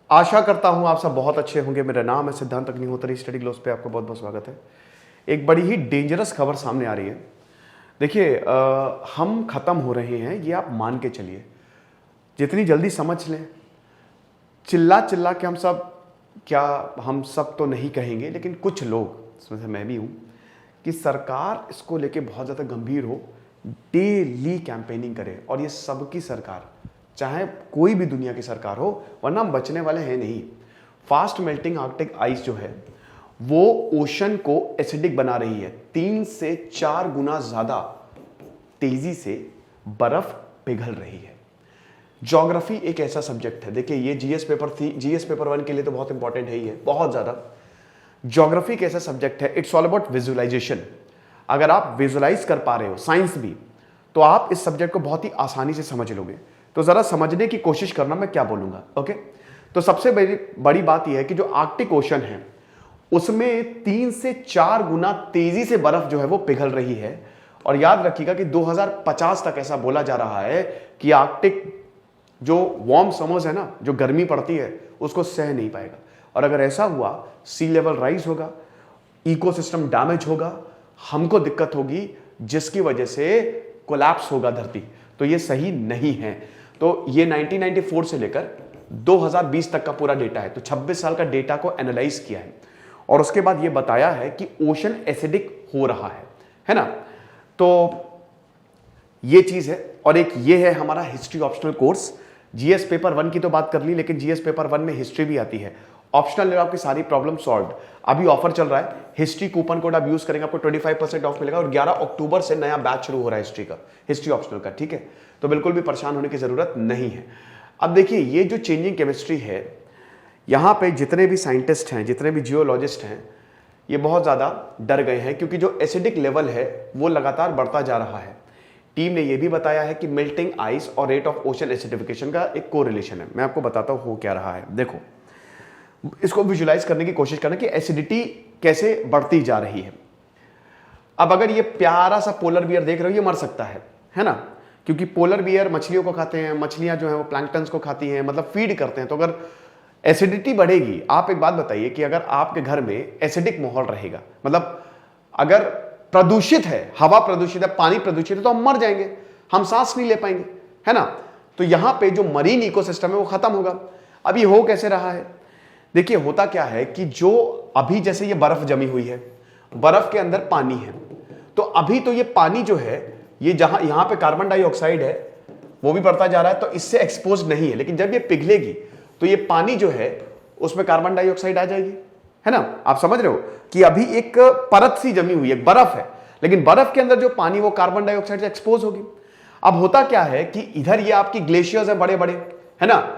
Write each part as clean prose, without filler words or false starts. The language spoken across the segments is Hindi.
आशा करता हूं आप सब बहुत अच्छे होंगे। मेरा नाम है सिद्धांत अग्निहोत्री, स्टडी ग्लोस पे आपका बहुत बहुत स्वागत है। एक बड़ी ही डेंजरस खबर सामने आ रही है। देखिए हम खत्म हो रहे हैं, ये आप मान के चलिए। जितनी जल्दी समझ लें, चिल्ला चिल्ला के हम सब तो नहीं कहेंगे, लेकिन कुछ लोग, इसमें से मैं भी हूं, कि सरकार इसको लेके बहुत ज़्यादा गंभीर हो, डेली कैंपेनिंग करे। और ये सबकी सरकार, चाहे कोई भी दुनिया की सरकार हो, वरना हम बचने वाले हैं नहीं। फास्ट मेल्टिंग आर्कटिक आइस जो है वो ओशन को एसिडिक बना रही है। 3 से 4 गुना ज्यादा तेजी से बर्फ पिघल रही है। ज्योग्राफी एक ऐसा सब्जेक्ट है, देखिए ये जीएस पेपर 1 के लिए तो बहुत इंपॉर्टेंट है ही है, बहुत ज्यादा। ज्योग्राफी एक ऐसा सब्जेक्ट है, इट्स ऑल अबाउट विजुअलाइजेशन। अगर आप विजुअलाइज कर पा रहे हो, साइंस भी, तो आप इस सब्जेक्ट को बहुत ही आसानी से समझ लोगे। तो जरा समझने की कोशिश करना मैं क्या बोलूंगा। ओके, तो सबसे बड़ी बात यह है कि जो आर्कटिक ओशन है उसमें 3 से 4 गुना तेजी से बर्फ जो है वो पिघल रही है। और याद रखिएगा कि 2050 तक ऐसा बोला जा रहा है कि आर्कटिक जो वार्म समर्स है ना, जो गर्मी पड़ती है, उसको सह नहीं पाएगा। और अगर ऐसा हुआ, सी लेवल राइज होगा, इकोसिस्टम डैमेज होगा, हमको दिक्कत होगी, जिसकी वजह से कोलैप्स होगा धरती। तो ये सही नहीं है। तो ये 1994 से लेकर 2020 तक का पूरा डेटा है। तो 26 साल का डेटा को एनालाइज किया है और उसके बाद ये बताया है कि ओशन एसिडिक हो रहा है ना। तो ये चीज है। और एक ये है हमारा history optional course. GS paper 1 की तो बात कर ली, लेकिन जीएस पेपर 1 में हिस्ट्री भी आती है। ऑप्शनल आपकी सारी प्रॉब्लम सॉल्व। अभी ऑफर चल रहा है, हिस्ट्री कूपन कोड आप यूज करेंगे, आपको 25% ऑफ मिलेगा। और 11 अक्टूबर से नया बैच शुरू हो रहा है हिस्ट्री का, हिस्ट्री ऑप्शनल का, ठीक है। तो बिल्कुल भी परेशान होने की जरूरत नहीं है। अब देखिए, ये जो चेंजिंग केमिस्ट्री है, यहां पे जितने भी साइंटिस्ट हैं, जितने भी जियोलॉजिस्ट हैं, ये बहुत ज्यादा डर गए हैं, क्योंकि जो एसिडिक लेवल है वो लगातार बढ़ता जा रहा है। टीम ने यह भी बताया है कि मेल्टिंग आइस और रेट ऑफ ओशन एसिडिफिकेशन का एक कोरिलेशन है। मैं आपको बताता हूं हो क्या रहा है। देखो, इसको विजुलाइज करने की कोशिश करना कि एसिडिटी कैसे बढ़ती जा रही है। अब अगर ये प्यारा सा पोलर बियर देख रहे हो, ये मर सकता है ना, क्योंकि पोलर बियर मछलियों को खाते हैं, मछलियां जो है वो प्लैंक्टन्स को खाती हैं, मतलब फीड करते हैं। तो अगर एसिडिटी बढ़ेगी, आप एक बात बताइए कि अगर आपके घर में एसिडिक माहौल रहेगा, मतलब अगर प्रदूषित है, हवा प्रदूषित है, पानी प्रदूषित है, तो हम मर जाएंगे, हम सांस नहीं ले पाएंगे, है ना। तो यहां पे जो मरीन इकोसिस्टम है वो खत्म होगा। अब ये हो कैसे रहा है? देखिए, होता क्या है कि जो अभी जैसे ये बर्फ जमी हुई है, बर्फ के अंदर पानी है, तो अभी तो ये पानी जो है, ये जहां यहां पे कार्बन डाइऑक्साइड है वो भी बढ़ता जा रहा है, तो इससे एक्सपोज नहीं है। लेकिन जब ये पिघलेगी तो ये पानी जो है उसमें कार्बन डाइऑक्साइड आ जाएगी, है ना। आप समझ रहे हो कि अभी एक परत सी जमी हुई है, बर्फ है, लेकिन बर्फ के अंदर जो पानी वो कार्बन डाइऑक्साइड से एक्सपोज होगी। अब होता क्या है कि इधर ये आपकी ग्लेशियर्स है बड़े बड़े, है ना,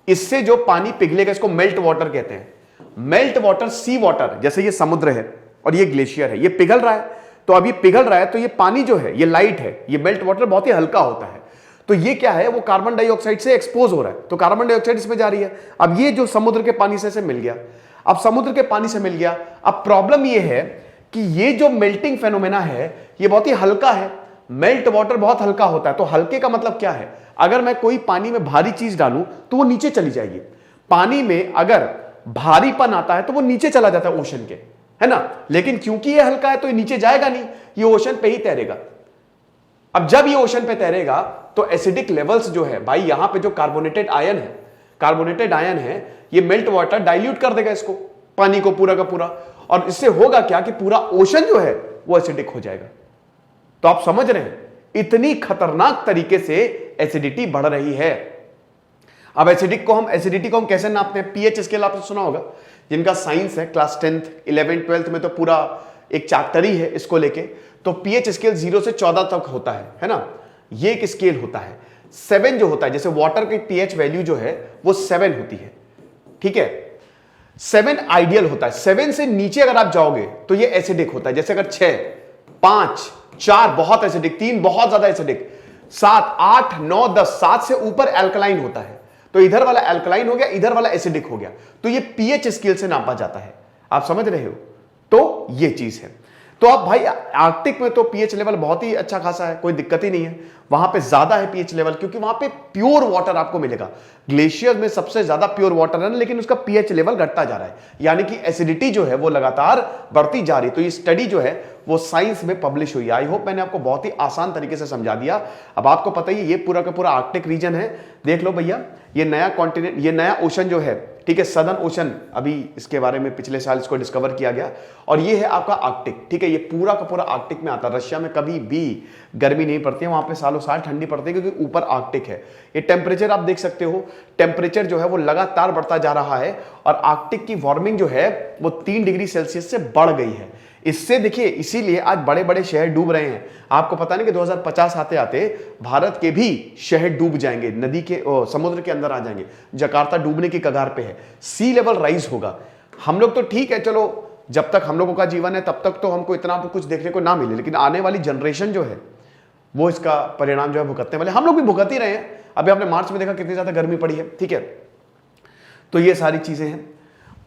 इससे जो पानी पिघलेगा इसको मेल्ट वाटर कहते हैं। मेल्ट वाटर, सी वाटर, जैसे ये समुद्र है और ये ग्लेशियर है, ये पिघल रहा है। तो अभी पिघल रहा है तो ये पानी जो है, ये लाइट है, ये मेल्ट वाटर बहुत ही हल्का होता है। तो ये क्या है, वो कार्बन डाइऑक्साइड से एक्सपोज हो रहा है, तो कार्बन डाइऑक्साइड इसमें जा रही है। अब ये जो समुद्र के पानी से मिल गया, अब समुद्र के पानी से मिल गया। अब प्रॉब्लम ये है कि ये जो मेल्टिंग फेनोमेना है ये बहुत ही हल्का है। मेल्ट वाटर बहुत हल्का होता है, तो हल्के का मतलब क्या है, अगर मैं कोई पानी में भारी चीज डालूं तो वो नीचे चली जाएगी। पानी में अगर भारीपन आता है तो वो नीचे चला जाता है ओशन के, है ना। लेकिन क्योंकि ये हल्का है तो ये नीचे जाएगा नहीं, ये ओशन पे ही तैरेगा। अब जब ये ओशन पे तैरेगा तो एसिडिक लेवल्स जो है भाई, यहां पे जो कार्बोनेटेड आयन है, ये मेल्ट वाटर डाइल्यूट कर देगा इसको, पानी को पूरा का पूरा। और इससे होगा क्या कि पूरा ओशन जो है वो एसिडिक हो जाएगा। तो आप समझ रहे हैं इतनी खतरनाक तरीके से एसिडिटी बढ़ रही है। अब एसिडिटी को हम कैसे नापते हैं? पीएच स्केल आपने सुना होगा, जिनका साइंस है क्लास 10th 11th 12th में, तो पूरा एक चैप्टर ही है इसको लेके। तो पीएच स्केल 0 से 14 तक होता है ना। ये एक स्केल होता है। 7 जो होता है, जैसे वाटर की पीएच वैल्यू जो है वो 7 होती है, ठीक है। 7 आइडियल होता है। 7 से नीचे अगर आप जाओगे तो ये एसिडिक होता है। जैसे अगर 6, 5, 4 बहुत एसिडिक, 3 बहुत ज्यादा एसिडिक, 7, 8, 9, 10, 7 से ऊपर एल्कलाइन होता है। तो इधर वाला एल्कलाइन हो गया, इधर वाला एसिडिक हो गया। तो ये पीएच स्केल से नापा जाता है। आप समझ रहे हो? तो ये चीज है। तो अब भाई आर्कटिक में तो पीएच लेवल बहुत ही अच्छा खासा है, कोई दिक्कत ही नहीं है। वहां पे ज्यादा है पीएच लेवल, क्योंकि वहां पे प्योर वाटर आपको मिलेगा। ग्लेशियर में सबसे ज्यादा प्योर वाटर है, लेकिन उसका पीएच लेवल घटता जा रहा है, यानी कि एसिडिटी जो है वो लगातार बढ़ती जा रही है। तो ये स्टडी जो है वो साइंस में पब्लिश हुई है। आई होप मैंने आपको बहुत ही आसान तरीके से समझा दिया। अब आपको पता ही ये पूरा का पूरा आर्कटिक रीजन है। देख लो भैया, ये नया कॉन्टिनेंट, ये नया ओशन जो है, ठीक है, सदर्न ओशन, अभी इसके बारे में पिछले साल इसको डिस्कवर किया गया, और ये है आपका आर्कटिक, ठीक है। ये पूरा का पूरा आर्कटिक में आता है। रशिया में कभी भी गर्मी नहीं पड़ती है, वहां पे सालों साल ठंडी पड़ती है, क्योंकि ऊपर आर्कटिक है। ये टेम्परेचर आप देख सकते हो, टेम्परेचर जो है वो लगातार बढ़ता जा रहा है, और आर्कटिक की वार्मिंग जो है वो 3 डिग्री सेल्सियस से बढ़ गई है। इससे देखिए, इसीलिए आज बड़े बड़े शहर डूब रहे हैं। आपको पता नहीं कि 2050 आते आते भारत के भी शहर डूब जाएंगे, नदी के समुद्र के अंदर आ जाएंगे। जकार्ता डूबने की कगार पे है, सी लेवल राइज होगा। हम लोग तो ठीक है, चलो जब तक हम लोगों का जीवन है तब तक तो हमको इतना तो कुछ देखने को ना मिले, लेकिन आने वाली जनरेशन जो है वो इसका परिणाम जो है भुगतने वाले। हम लोग भी भुगत ही रहे हैं। अभी आपने मार्च में देखा कितनी ज्यादा गर्मी पड़ी है, ठीक है। तो ये सारी चीजें हैं।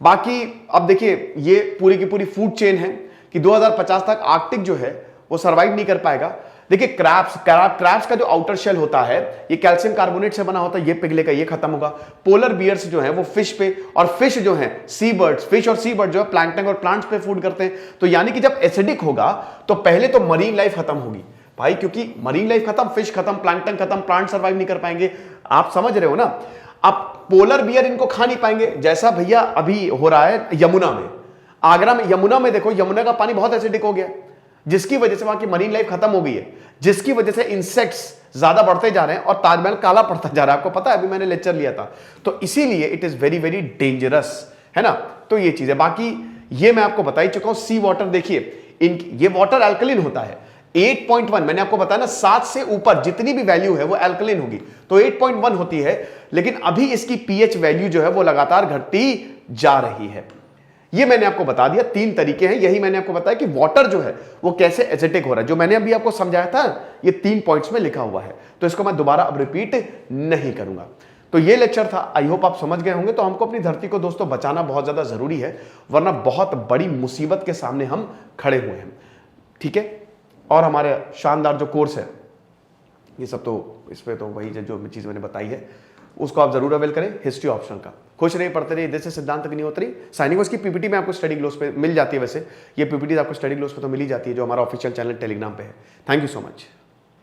बाकी अब देखिए, ये पूरी की पूरी फूड चेन है कि 2050 तक आर्कटिक जो है वो सर्वाइव नहीं कर पाएगा। देखिए, क्रैब्स का जो आउटर शेल होता है ये कैल्शियम कार्बोनेट से बना होता है, ये पिघलेगा, ये खत्म होगा। पोलर बियर्स जो है वो फिश पे, और फिश जो है सी बर्ड्स, फिश और सी बर्ड जो है प्लैंकटन और प्लांट्स पे फूड करते हैं। तो यानी कि जब एसिडिक होगा तो पहले तो मरीन लाइफ खत्म होगी भाई, क्योंकि मरीन लाइफ खत्म, फिश खत्म, प्लैंकटन खत्म, प्लांट सर्वाइव नहीं कर पाएंगे। आप समझ रहे हो ना। अब पोलर बियर इनको खा नहीं पाएंगे, जैसा भैया अभी हो रहा है यमुना में, आगरा में। यमुना में देखो, यमुना का पानी बहुत एसिडिक हो गया, जिसकी वजह से वहां की मरीन लाइफ खत्म हो गई है, जिसकी वजह से इंसेक्ट्स ज्यादा बढ़ते जा रहे हैं और ताजमहल काला पड़ता जा रहा है। आपको पता है, अभी मैंने लेक्चर लिया था। तो इसीलिए it is very very dangerous, है ना। तो ये चीज है। बाकी ये मैं आपको बता ही चुका हूं। सी वाटर देखिए, ये वाटर अल्कलिन होता है। 8.1 मैंने आपको बताया ना, 7 से ऊपर जितनी भी वैल्यू है वो अल्कलिन होगी, तो 8.1 होती है। लेकिन अभी इसकी पीएच वैल्यू जो है वो लगातार घटती जा रही है। ये मैंने आपको बता दिया, 3 तरीके हैं। यही मैंने आपको बताया कि वाटर जो है वो कैसे एसिडिक हो रहा है। जो मैंने अभी आपको समझाया था, ये 3 पॉइंट्स में लिखा हुआ है, तो इसको मैं दोबारा अब रिपीट नहीं करूंगा। तो ये लेक्चर था, आई होप आप समझ गए होंगे। तो हमको अपनी धरती को दोस्तों बचाना बहुत ज्यादा जरूरी है, वरना बहुत बड़ी मुसीबत के सामने हम खड़े हुए हैं, ठीक है। और हमारे शानदार जो कोर्स है, ये सब तो इसमें तो वही जो चीज मैंने बताई है उसको आप जरूर अवेल करें, हिस्ट्री ऑप्शन का। खुश रहिए, पढ़ते रहिए। जैसे सिद्धांत अग्निहोत्री साइनिंग, उसकी पीपीटी में आपको स्टडी ग्लोस पे मिल जाती है। वैसे ये पीपीटी आपको स्टडी ग्लोस पे तो मिल ही जाती है, जो हमारा ऑफिशियल चैनल टेलीग्राम पे है। Thank you so much.